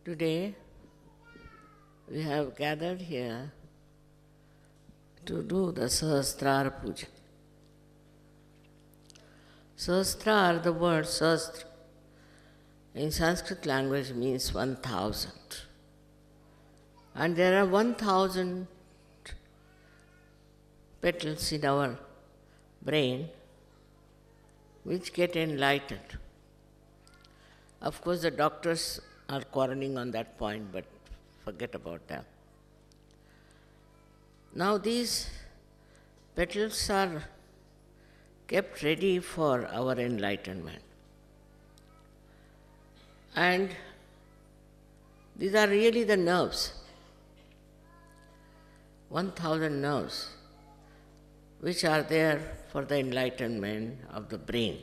Today we have gathered here to do the Sahasrara Puja. Sahasrara, the word Sahasra, in Sanskrit language means 1,000. And there are 1,000 petals in our brain which get enlightened. Of course, the doctors are quarreling on that point, but forget about that. Now these petals are kept ready for our enlightenment. And these are really the nerves, 1,000 nerves, which are there for the enlightenment of the brain.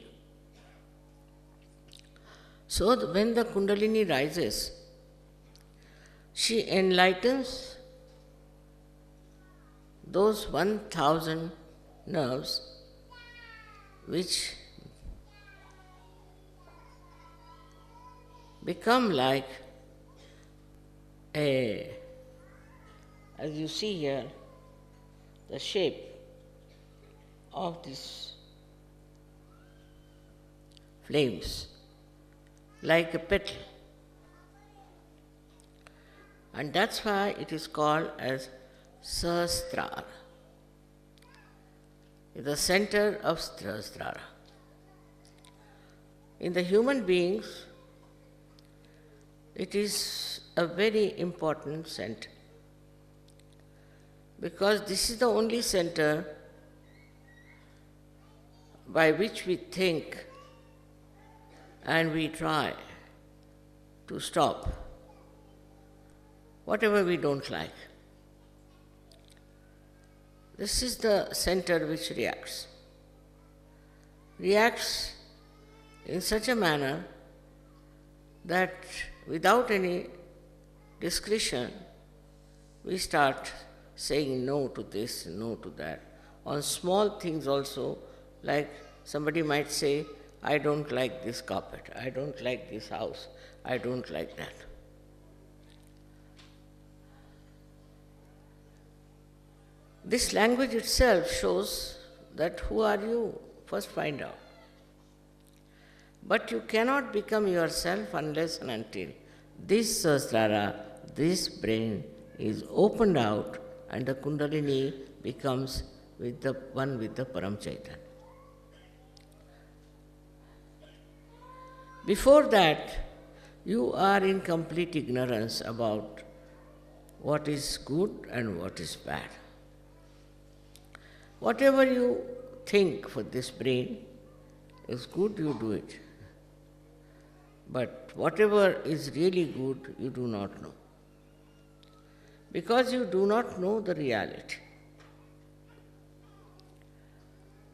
So when the Kundalini rises, she enlightens those 1,000 nerves which become like as you see here, the shape of these flames, like a petal. And that's why it is called as Sahasrara, the center of Sahasrara. In the human beings, it is a very important center, because this is the only center by which we think and we try to stop whatever we don't like. This is the center which reacts in such a manner that without any discretion, we start saying no to this, no to that. On small things also, like somebody might say, I don't like this carpet, I don't like this house, I don't like that. This language itself shows that who are you? First find out. But you cannot become yourself unless and until this Sahasrara, this brain is opened out and the Kundalini becomes with the one with the Paramchaitanya. Before that, you are in complete ignorance about what is good and what is bad. Whatever you think for this brain is good, you do it. But whatever is really good, you do not know. Because you do not know the reality.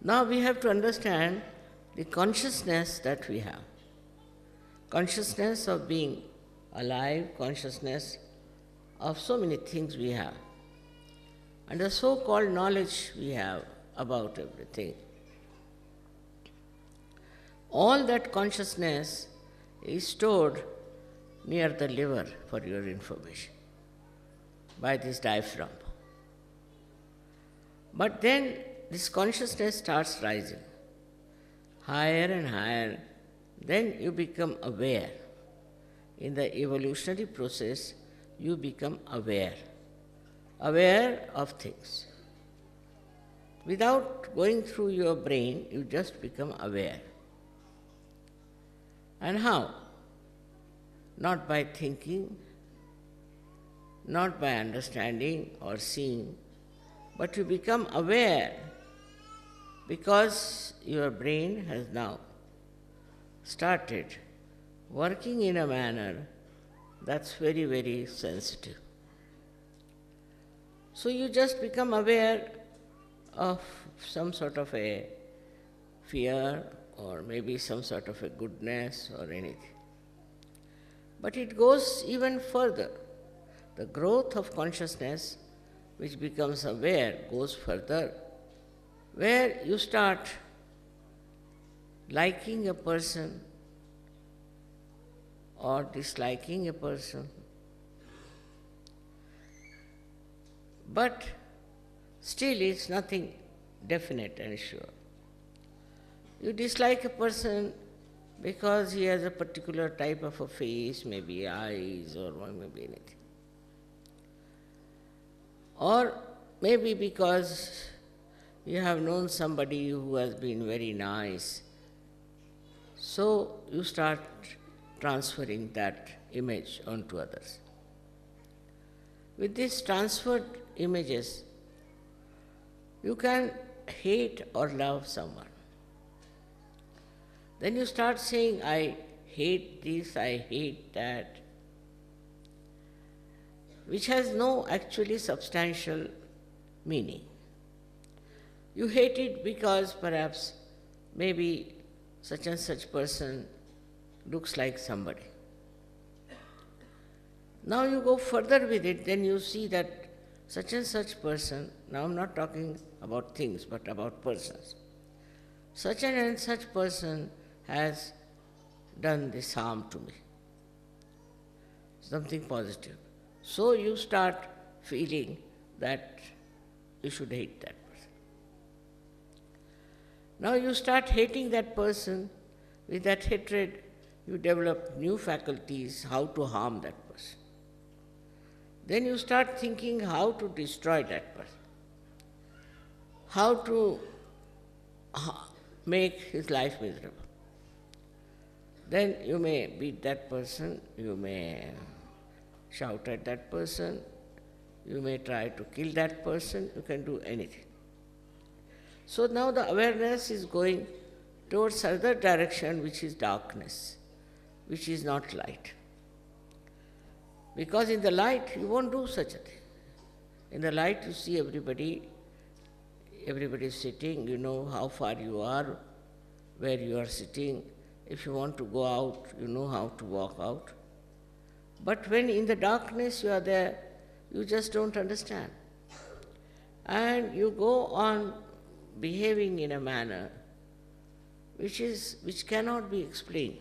Now we have to understand the consciousness that we have. Consciousness of being alive, consciousness of so many things we have, and the so-called knowledge we have about everything. All that consciousness is stored near the liver, for your information, by this diaphragm. But then this consciousness starts rising higher and higher. Then you become aware. In the evolutionary process, you become aware of things. Without going through your brain, you just become aware. And how? Not by thinking, not by understanding or seeing, but you become aware because your brain has now started working in a manner that's very, very sensitive. So you just become aware of some sort of a fear or maybe some sort of a goodness or anything. But it goes even further. The growth of consciousness, which becomes aware, goes further, where you start liking a person or disliking a person, But still it's nothing definite and sure. You dislike a person because he has a particular type of a face, maybe eyes or maybe anything. Or maybe because you have known somebody who has been very nice, so you start transferring that image onto others. With these transferred images, you can hate or love someone. Then you start saying, I hate this, I hate that, which has no actually substantial meaning. You hate it because perhaps maybe such and such person looks like somebody. Now you go further with it, then you see that such and such person, now I'm not talking about things but about persons, such and such person has done this harm to me, something positive. So you start feeling that you should hate that person. Now you start hating that person. With that hatred, you develop new faculties how to harm that person. Then you start thinking how to destroy that person, how to make his life miserable. Then you may beat that person, you may shout at that person, you may try to kill that person, you can do anything. So now the awareness is going towards other direction, which is darkness, which is not light. Because in the light you won't do such a thing. In the light you see everybody is sitting, you know how far you are, where you are sitting. If you want to go out, you know how to walk out. But when in the darkness you are there, you just don't understand. And you go on behaving in a manner which cannot be explained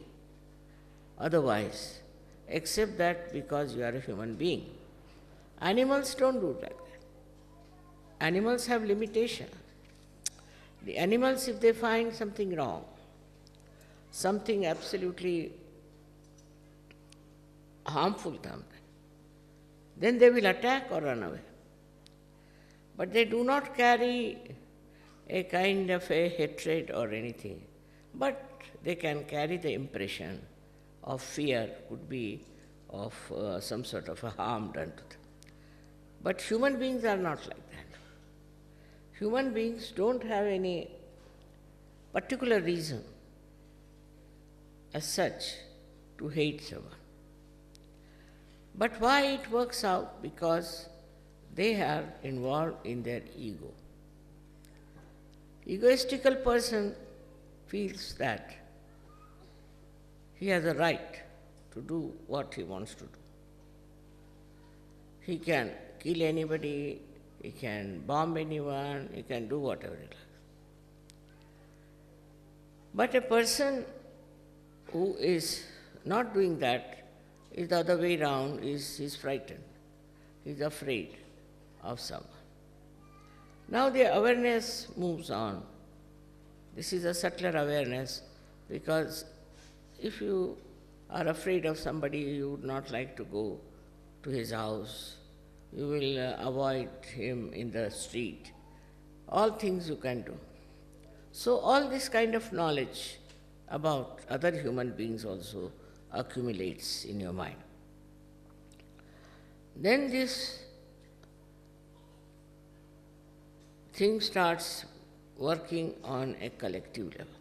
otherwise, except that because you are a human being. Animals don't do like that. Animals have limitation. The animals, if they find something wrong, something absolutely harmful to them, then they will attack or run away. But they do not carry a kind of a hatred or anything, but they can carry the impression of fear, could be of some sort of a harm done to them. But human beings are not like that. Human beings don't have any particular reason as such to hate someone. But why it works out? Because they are involved in their ego. Egoistical person feels that he has a right to do what he wants to do. He can kill anybody, he can bomb anyone, he can do whatever he likes. But a person who is not doing that is the other way around, is frightened. He is afraid of someone. Now the awareness moves on. This is a subtler awareness, because if you are afraid of somebody, you would not like to go to his house. You will avoid him in the street. All things you can do. So all this kind of knowledge about other human beings also accumulates in your mind. Then this thing starts working on a collective level.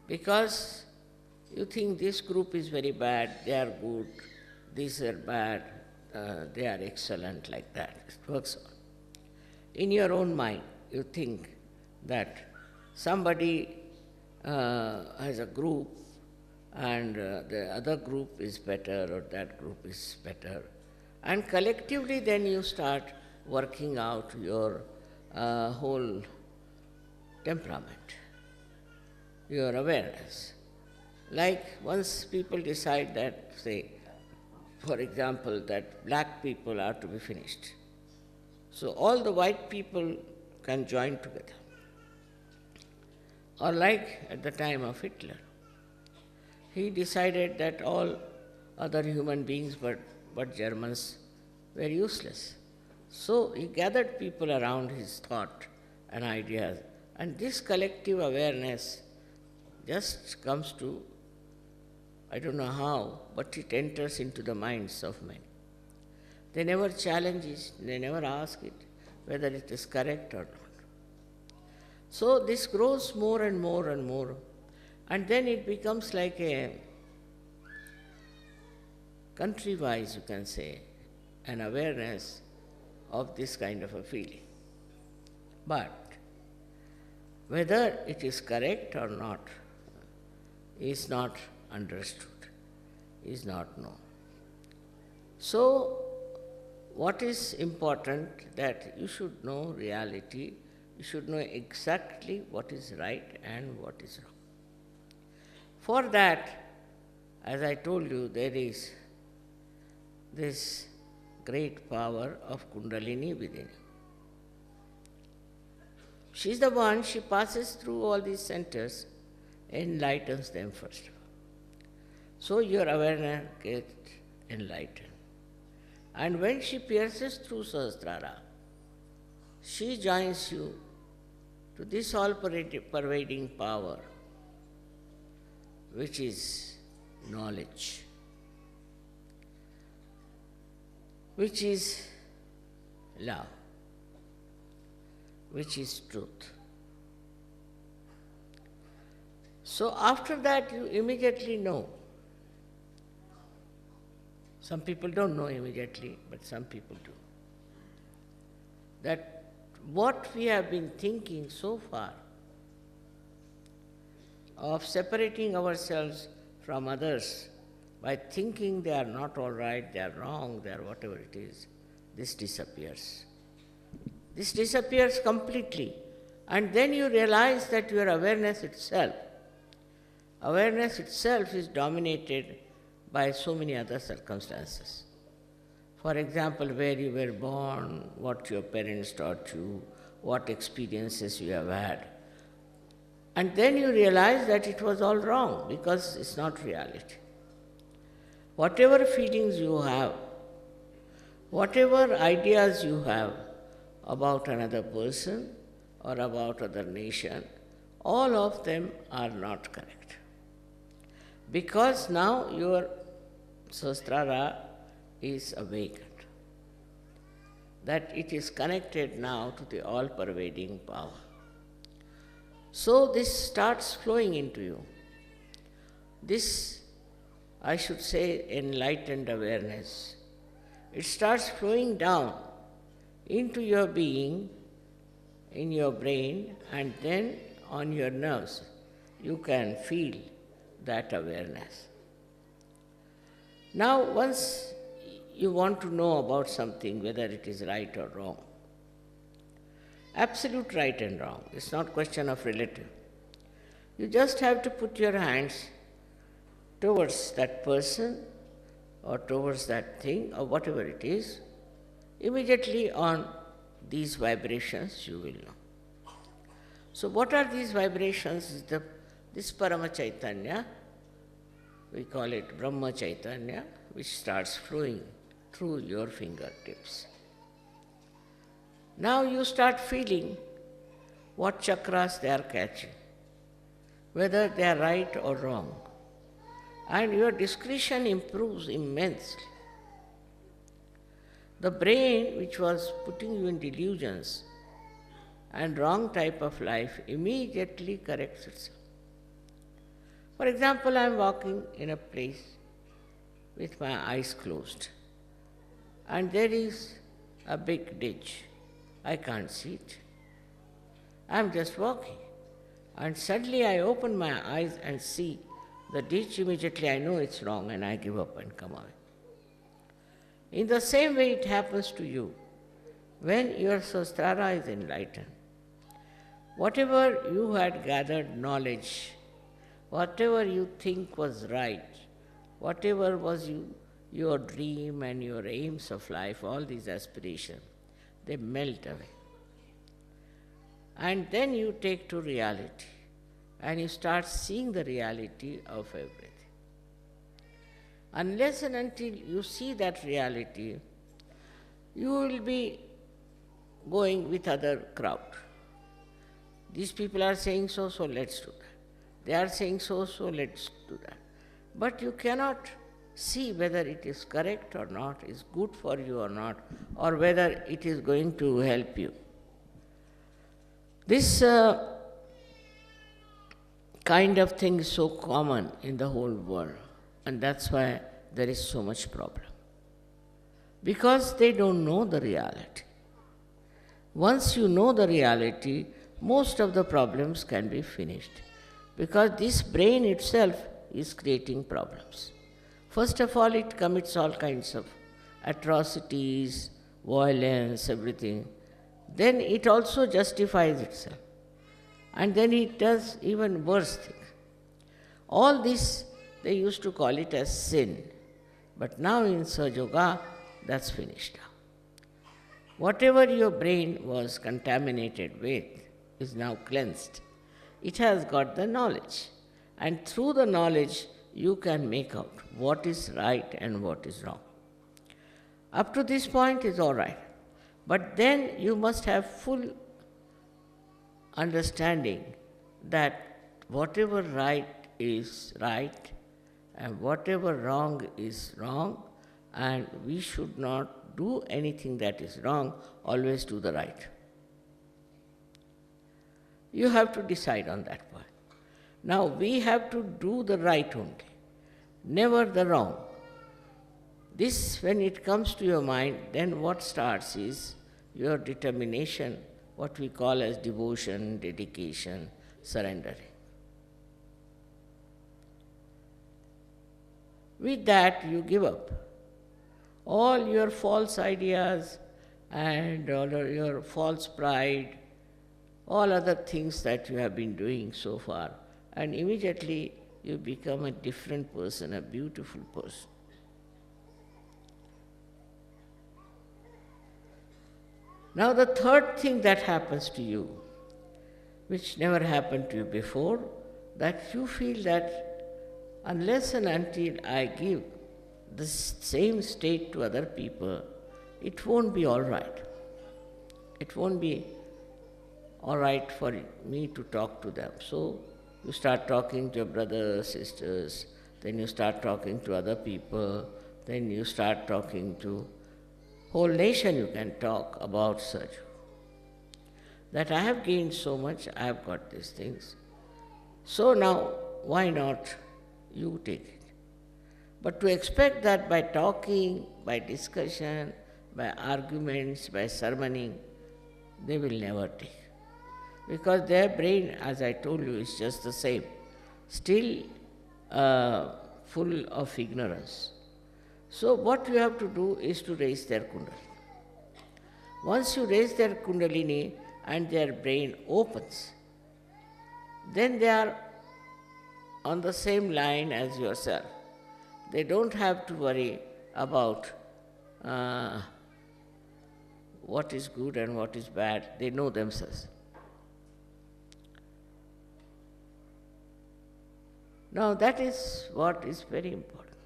Because you think this group is very bad, they are good, these are bad, they are excellent, like that. It works on. In your own mind, you think that somebody has a group and the other group is better or that group is better. And collectively then you start working out your whole temperament, your awareness. Like once people decide that, say, for example, that black people are to be finished, So all the white people can join together. Or like at the time of Hitler, he decided that all other human beings but Germans were useless. So he gathered people around his thought and ideas, and this collective awareness just comes to, I don't know how, but it enters into the minds of men. They never challenge it, they never ask it whether it is correct or not. So this grows more and more and more, and then it becomes like a country-wise, you can say, an awareness of this kind of a feeling. But whether it is correct or not is not understood, is not known. So what is important, that you should know reality, you should know exactly what is right and what is wrong. For that, as I told you, there is this great power of Kundalini within you. She is the one, she passes through all these centers, enlightens them first of all. So your awareness gets enlightened. And when she pierces through Sahasrara, she joins you to this all-pervading power, which is knowledge, which is love, which is truth. So after that you immediately know. Some people don't know immediately, but some people do. That what we have been thinking so far of separating ourselves from others by thinking they are not all right, they are wrong, they are whatever it is, this disappears. This disappears completely. And then you realize that your awareness itself is dominated by so many other circumstances. For example, where you were born, what your parents taught you, what experiences you have had. And then you realize that it was all wrong because it's not reality. Whatever feelings you have, whatever ideas you have about another person or about other nation, all of them are not correct. Because now your Sahasrara is awakened, that it is connected now to the all-pervading power. So this starts flowing into you. This, I should say, enlightened awareness. It starts flowing down into your being, in your brain, and then on your nerves. You can feel that awareness. Now, once you want to know about something, whether it is right or wrong, absolute right and wrong, it's not question of relative. You just have to put your hands towards that person or towards that thing or whatever it is. Immediately on these vibrations you will know. So what are these vibrations? This Paramchaitanya, we call it Brahma Chaitanya, which starts flowing through your fingertips. Now you start feeling what chakras they are catching, whether they are right or wrong. And your discretion improves immensely. The brain, which was putting you in delusions and wrong type of life, immediately corrects itself. For example, I am walking in a place with my eyes closed, and there is a big ditch. I can't see it. I am just walking, and suddenly I open my eyes and see the ditch. Immediately I know it's wrong and I give up and come away. In the same way it happens to you when your Sahasrara is enlightened. Whatever you had gathered knowledge, whatever you think was right, whatever was your dream and your aims of life, all these aspirations, they melt away. And then you take to reality and you start seeing the reality of everything. Unless and until you see that reality, you will be going with other crowd. These people are saying so, so let's do that. They are saying so, so let's do that. But you cannot see whether it is correct or not, is good for you or not, or whether it is going to help you. This kind of thing is so common in the whole world, and that's why there is so much problem. Because they don't know the reality. Once you know the reality, most of the problems can be finished. Because this brain itself is creating problems. First of all, it commits all kinds of atrocities, violence, everything. Then it also justifies itself. And then it does even worse things. All this, they used to call it as sin. But now in SahajaYoga, that's finished now. Whatever your brain was contaminated with is now cleansed. It has got the knowledge. And through the knowledge, you can make out what is right and what is wrong. Up to this point is all right. But then you must have full understanding that whatever right is right and whatever wrong is wrong, and we should not do anything that is wrong, always do the right. You have to decide on that point. Now we have to do the right only, never the wrong. This, when it comes to your mind, then what starts is your determination, what we call as devotion, dedication, surrendering. With that, you give up all your false ideas and all your false pride, all other things that you have been doing so far, and immediately you become a different person, a beautiful person. Now the third thing that happens to you, which never happened to you before, that you feel that unless and until I give the same state to other people, it won't be all right. It won't be all right for me to talk to them. So you start talking to your brothers, sisters, then you start talking to other people, then you start talking to whole nation. You can talk about such. That I have gained so much, I have got these things. So now, why not you take it? But to expect that by talking, by discussion, by arguments, by sermoning, they will never take. Because their brain, as I told you, is just the same, still full of ignorance. So what you have to do is to raise their kundalini. Once you raise their kundalini and their brain opens, then they are on the same line as yourself. They don't have to worry about what is good and what is bad. They know themselves. Now that is what is very important.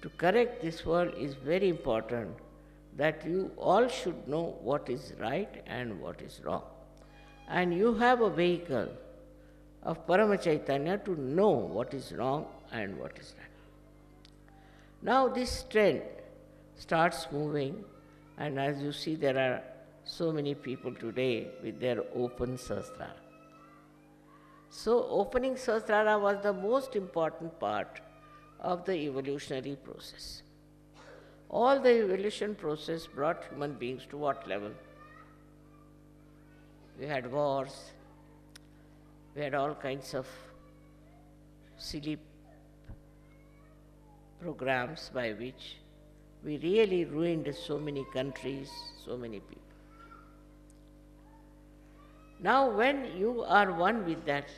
To correct this world is very important, that you all should know what is right and what is wrong. And you have a vehicle of Paramchaitanya to know what is wrong and what is right. Now this trend starts moving, and as you see, there are so many people today with their open Sahasrara. So opening Sahasrara was the most important part of the evolutionary process. All the evolution process brought human beings to what level? We had wars, we had all kinds of silly programs by which we really ruined so many countries, so many people. Now when you are one with that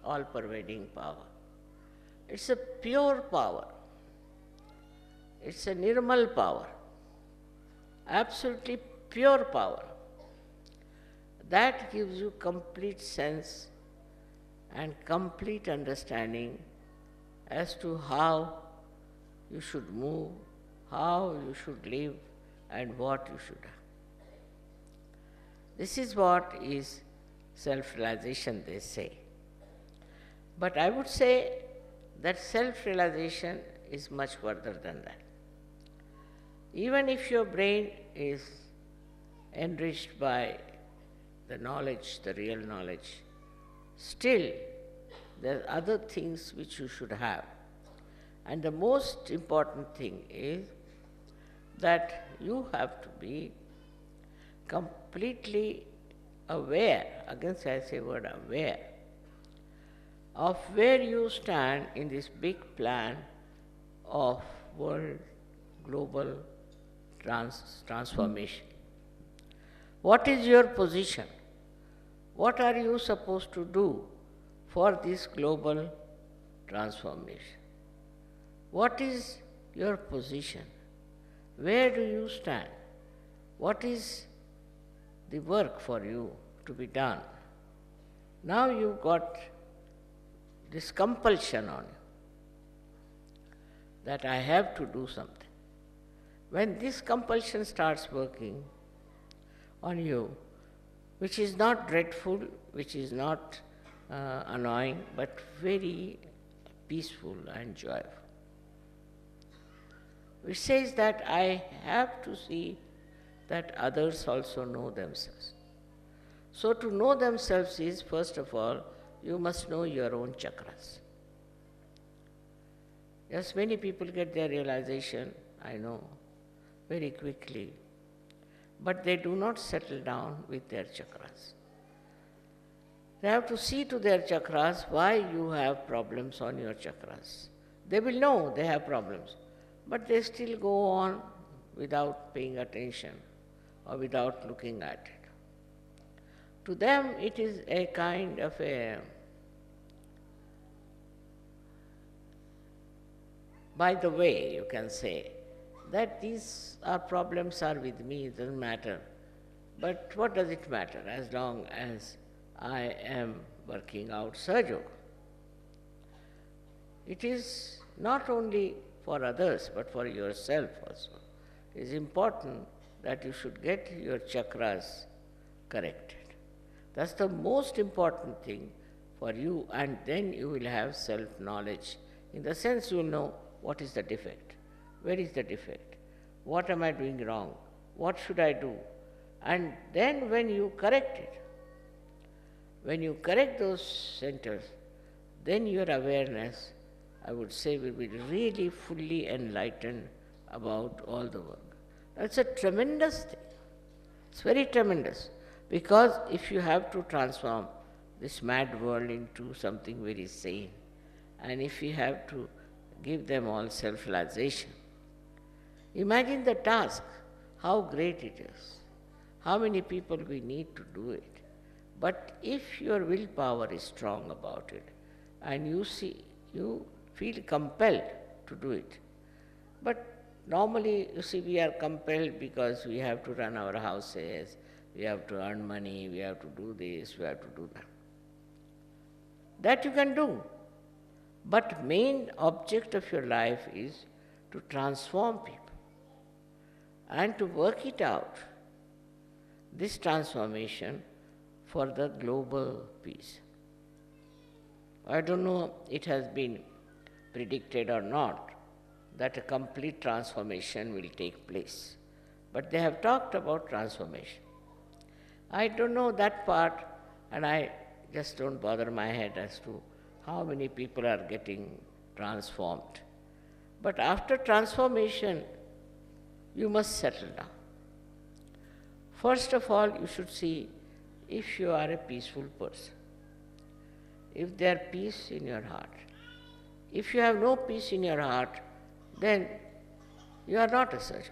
all-pervading power, it's a pure power. It's a nirmal power. absolutely pure power. That gives you complete sense and complete understanding as to how you should move, how you should live, and what you should have. This is what is self-realization, they say. But I would say that self-realization is much further than that. Even if your brain is enriched by the knowledge, the real knowledge, still there are other things which you should have. And the most important thing is that you have to be completely aware, again I say word aware, of where you stand in this big plan of world global transformation. What is your position? What are you supposed to do for this global transformation? What is your position? Where do you stand? What is the work for you to be done? Now you've got this compulsion on you that I have to do something. When this compulsion starts working on you, which is not dreadful, which is not annoying, but very peaceful and joyful, which says that I have to see that others also know themselves. So to know themselves is, first of all, you must know your own chakras. Yes, many people get their realization, I know, very quickly, but they do not settle down with their chakras. They have to see to their chakras why you have problems on your chakras. They will know they have problems, but they still go on without paying attention or without looking at it. To them, it is a kind of a, by the way, you can say, that these problems are with me, it doesn't matter. But what does it matter as long as I am working out SahajaYoga? It is not only for others, but for yourself also. It is important that you should get your chakras corrected. That's the most important thing for you, and then you will have self-knowledge. In the sense you will know what is the defect, where is the defect, what am I doing wrong, what should I do. And then when you correct it, when you correct those centers, then your awareness, I would say, will be really fully enlightened about all the work. That's a tremendous thing. It's very tremendous. Because if you have to transform this mad world into something very sane, and if you have to give them all self-realization, imagine the task, how great it is, how many people we need to do it. But if your willpower is strong about it, and you feel compelled to do it. But normally, you see, we are compelled because we have to run our houses, we have to earn money, we have to do this, we have to do that. That you can do. But main object of your life is to transform people and to work it out, this transformation for the global peace. I don't know it has been predicted or not that a complete transformation will take place, but they have talked about transformation. I don't know that part, and I just don't bother my head as to how many people are getting transformed. But after transformation, you must settle down. First of all, you should see if you are a peaceful person, if there is peace in your heart. If you have no peace in your heart, then you are not a SahajaYogi.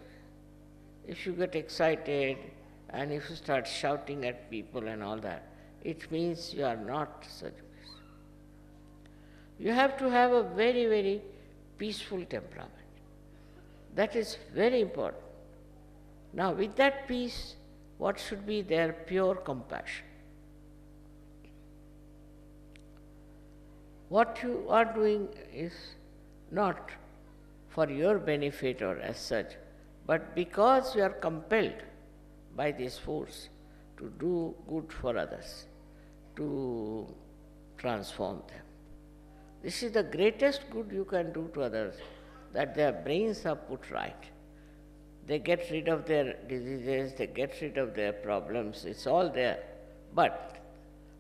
If you get excited and if you start shouting at people and all that, it means you are not SahajaYogis. You have to have a very, very peaceful temperament. That is very important. Now, with that peace, what should be there? Pure compassion. What you are doing is not for your benefit or as such, but because you are compelled by this force to do good for others, to transform them. This is the greatest good you can do to others, that their brains are put right. They get rid of their diseases, they get rid of their problems, it's all there. But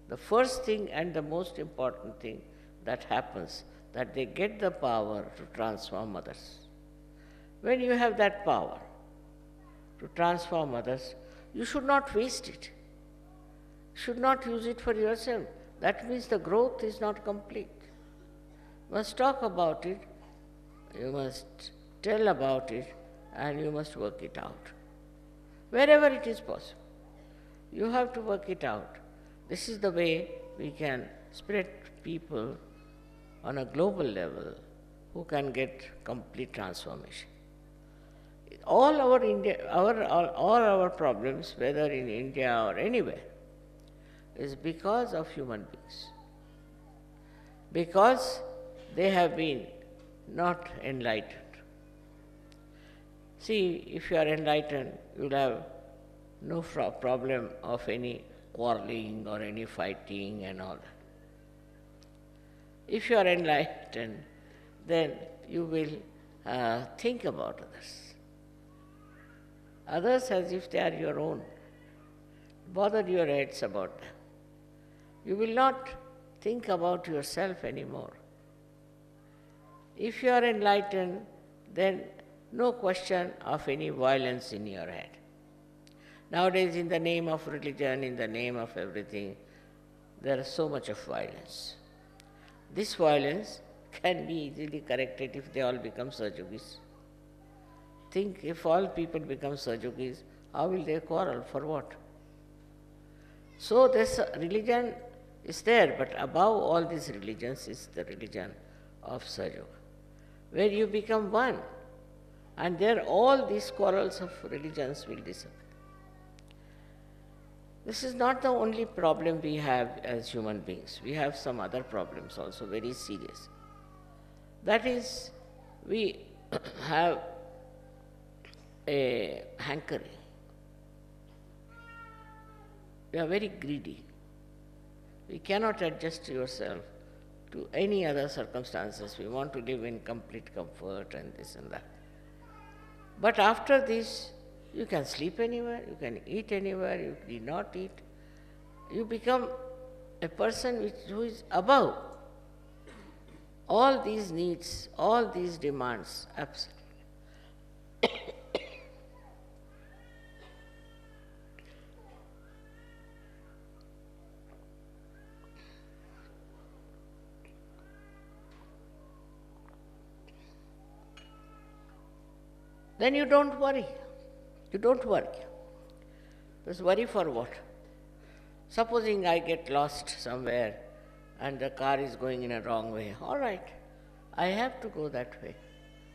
the first thing and the most important thing that happens, that they get the power to transform others. When you have that power to transform others, you should not waste it. You should not use it for yourself. That means the growth is not complete. You must talk about it, you must tell about it, and you must work it out. Wherever it is possible, you have to work it out. This is the way we can spread people on a global level who can get complete transformation. All our problems, whether in India or anywhere, is because of human beings. Because they have been not enlightened. See, if you are enlightened, you will have no problem of any quarreling or any fighting and all that. If you are enlightened, then you will think about others. Others as if they are your own. Bother your heads about them. You will not think about yourself anymore. If you are enlightened, then no question of any violence in your head. Nowadays, in the name of religion, in the name of everything, there is so much of violence. This violence can be easily corrected if they all become Sahajogis. Think, if all people become Sahajogis, how will they quarrel? For what? So this religion is there, but above all these religions is the religion of Sahajayoga, where you become one, and there all these quarrels of religions will disappear. This is not the only problem we have as human beings. We have some other problems also, very serious. That is, we have a hankering. We are very greedy. We cannot adjust yourself to any other circumstances. We want to live in complete comfort and this and that. But after this, you can sleep anywhere, you can eat anywhere, you need not eat. You become a person who is above all these needs, all these demands, absolutely. Then you don't worry. You don't worry. Just worry for what? Supposing I get lost somewhere and the car is going in a wrong way. All right, I have to go that way.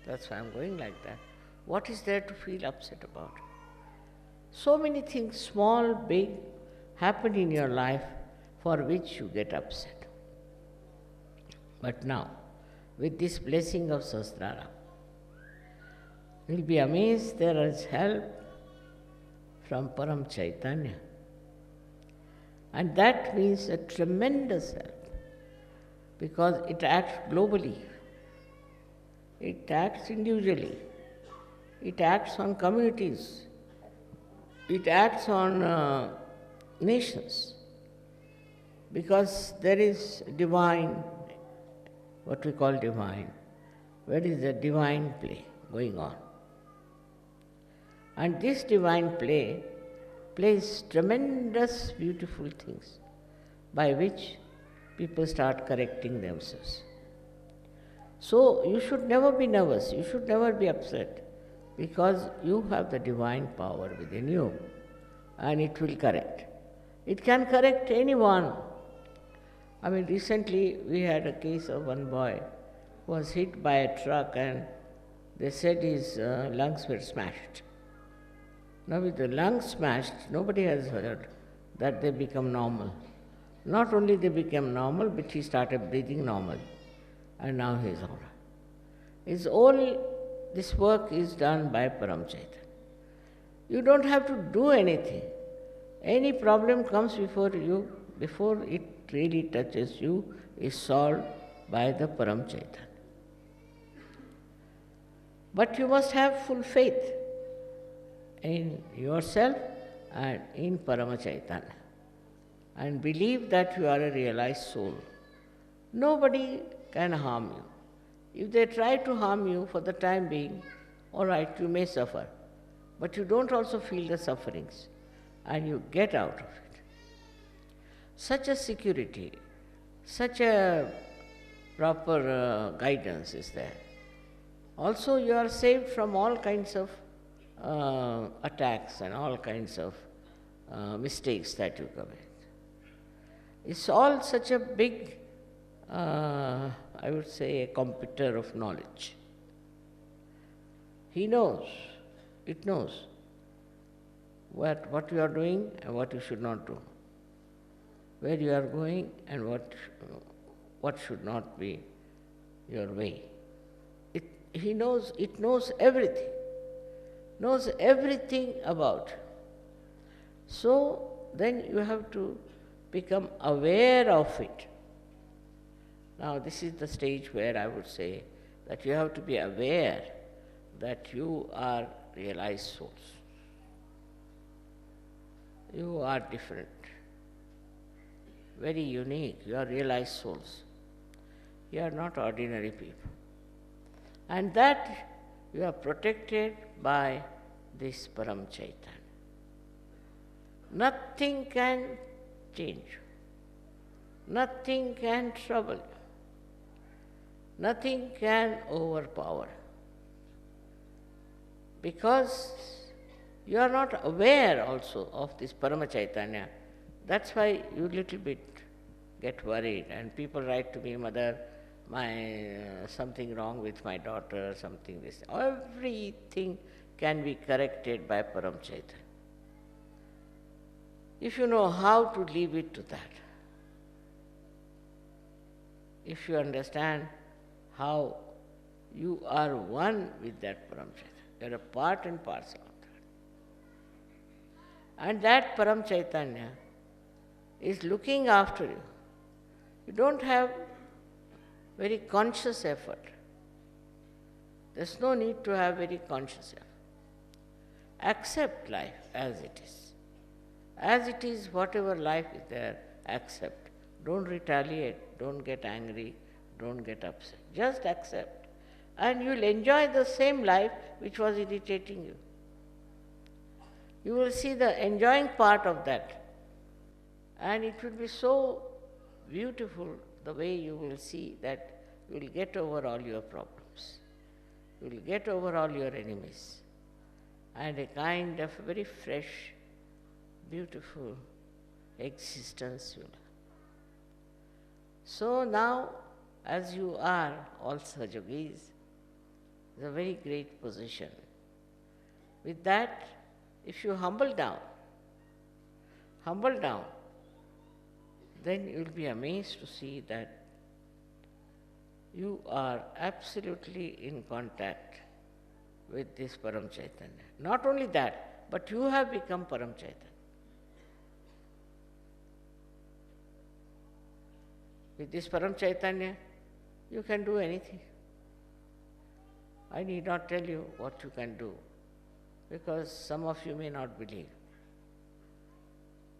That's why I'm going like that. What is there to feel upset about? So many things, small, big, happen in your life for which you get upset. But now, with this blessing of Sahasrara, you'll be amazed there is help from Paramchaitanya. And that means a tremendous help, because it acts globally, it acts individually, it acts on communities, it acts on nations, because there is divine, what we call divine, where is the divine play going on. And this divine play plays tremendous beautiful things by which people start correcting themselves. So you should never be nervous, you should never be upset, because you have the divine power within you and it will correct. It can correct anyone. I mean, recently we had a case of one boy who was hit by a truck and they said his lungs were smashed. Now with the lungs smashed, nobody has heard that they become normal. Not only they became normal, but he started breathing normally. And now he is all right. It's all, this work is done by Paramchaitanya. You don't have to do anything. Any problem comes before you, before it really touches you, is solved by the Paramchaitanya. But you must have full faith in yourself and in Paramchaitanya, and believe that you are a realized soul. Nobody can harm you. If they try to harm you for the time being, all right, you may suffer, but you don't also feel the sufferings, and you get out of it. Such a security, such a proper guidance is there. Also, you are saved from all kinds of attacks and all kinds of mistakes that you commit. It's all such a big, I would say, a computer of knowledge. He knows, it knows what you are doing and what you should not do, where you are going and what should not be your way. He knows, it knows everything about. So then you have to become aware of it. Now this is the stage where I would say that you have to be aware that you are realized souls. You are different, very unique. You are realized souls. You are not ordinary people. And that you are protected by this Paramchaitanya. Nothing can change you. Nothing can trouble you. Nothing can overpower. Because you are not aware also of this Paramchaitanya. That's why you little bit get worried, and people write to me, Mother, something wrong with my daughter, something this. Everything can be corrected by Paramchaitanya, if you know how to leave it to that. If you understand how you are one with that Paramchaitanya, you are a part and parcel of that. And that Paramchaitanya is looking after you. You don't have very conscious effort. There's no need to have very conscious effort. Accept life as it is. As it is, whatever life is there, accept. Don't retaliate, don't get angry, don't get upset. Just accept. And you'll enjoy the same life which was irritating you. You will see the enjoying part of that. And it will be so beautiful the way you will see that you will get over all your problems. You will get over all your enemies. And a kind of very fresh, beautiful existence you'll have. So now, as you are all Sahajogis, it's a very great position. With that, if you humble down, then you'll be amazed to see that you are absolutely in contact with this Paramchaitanya. Not only that, but you have become Paramchaitanya. With this Paramchaitanya, you can do anything. I need not tell you what you can do, because some of you may not believe.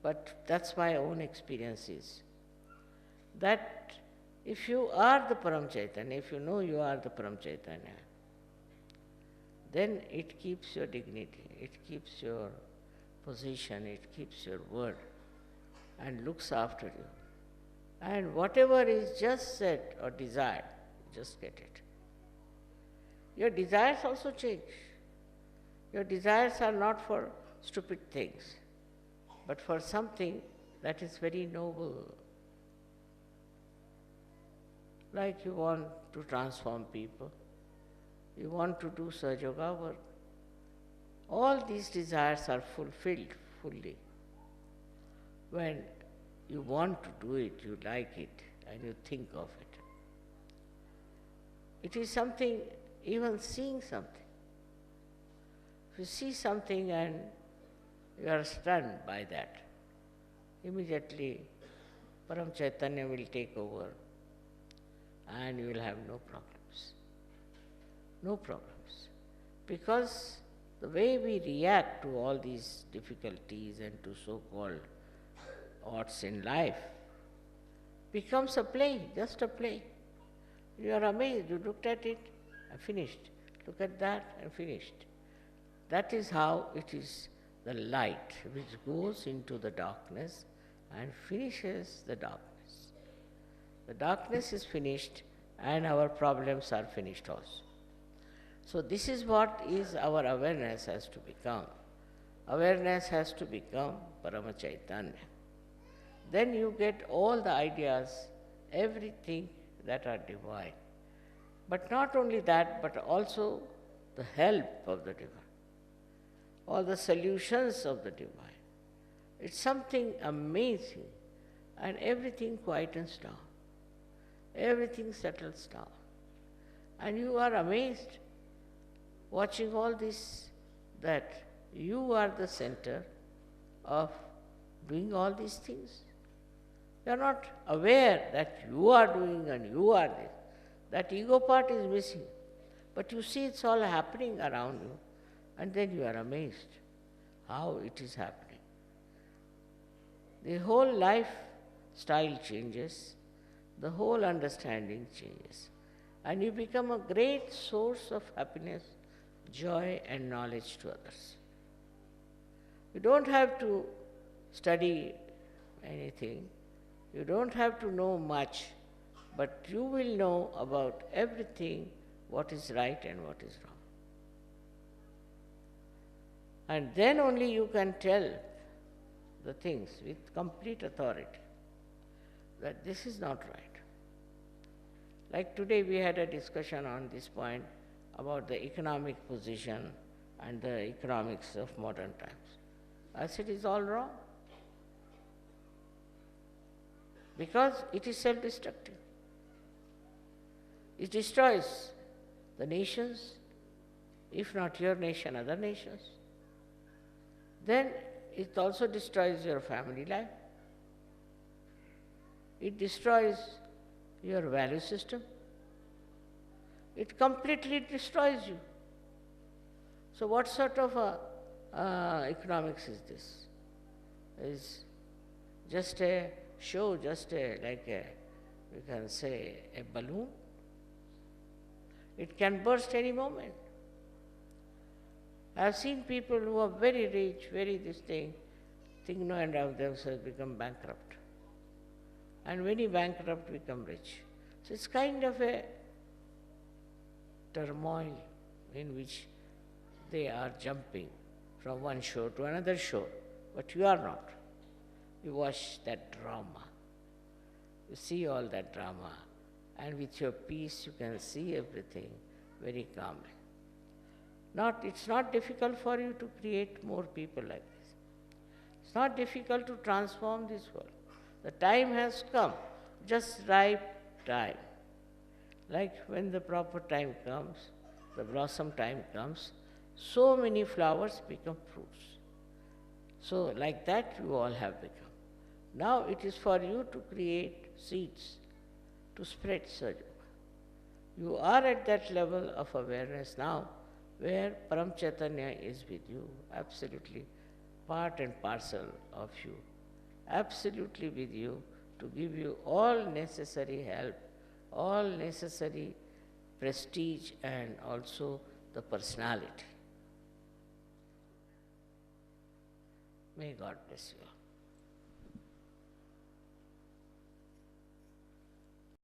But that's my own experience is that if you are the Paramchaitanya, if you know you are the Paramchaitanya, then it keeps your dignity, it keeps your position, it keeps your word, and looks after you. And whatever is just said or desired, just get it. Your desires also change. Your desires are not for stupid things, but for something that is very noble. Like you want to transform people, you want to do SahajaYoga work, All these desires are fulfilled fully when you want to do it, you like it, and you think of it. It is something, even seeing something. If you see something and you are stunned by that, immediately Paramchaitanya will take over and you will have no problems. No problems. Because the way we react to all these difficulties and to so-called odds in life becomes a play, just a play. You are amazed, you looked at it and finished. Look at that and finished. That is how it is the light which goes into the darkness and finishes the darkness. The darkness is finished and our problems are finished also. So this is what is our awareness has to become. Awareness has to become Paramchaitanya. Then you get all the ideas, everything that are divine. But not only that, but also the help of the divine. All the solutions of the divine. It's something amazing, and everything quietens down. Everything settles down. And you are amazed watching all this, that you are the center of doing all these things. You are not aware that you are doing and you are this. That ego part is missing. But you see it's all happening around you, and then you are amazed how it is happening. The whole lifestyle changes, the whole understanding changes, and you become a great source of happiness, joy and knowledge to others. You don't have to study anything, you don't have to know much, but you will know about everything, what is right and what is wrong. And then only you can tell the things with complete authority that this is not right. Like today we had a discussion on this point about the economic position and the economics of modern times. I said it's all wrong. Because it is self-destructive. It destroys the nations, if not your nation, other nations. Then it also destroys your family life. It destroys your value system. It completely destroys you. So what sort of economics is this? Is just a show, just we can say, a balloon. It can burst any moment. I have seen people who are very rich, very this thing, think no end of themselves, become bankrupt. And many bankrupt become rich. So it's kind of a turmoil in which they are jumping from one shore to another shore. But you are not. You watch that drama. You see all that drama. And with your peace you can see everything very calmly. It's not difficult for you to create more people like this. It's not difficult to transform this world. The time has come, just ripe time. Like when the proper time comes, the blossom time comes, so many flowers become fruits. So like that you all have become. Now it is for you to create seeds, to spread SahajaYoga. You are at that level of awareness now, where Paramchaitanya is with you, absolutely part and parcel of you, absolutely with you to give you all necessary help, all necessary prestige and also the personality. May God bless you all.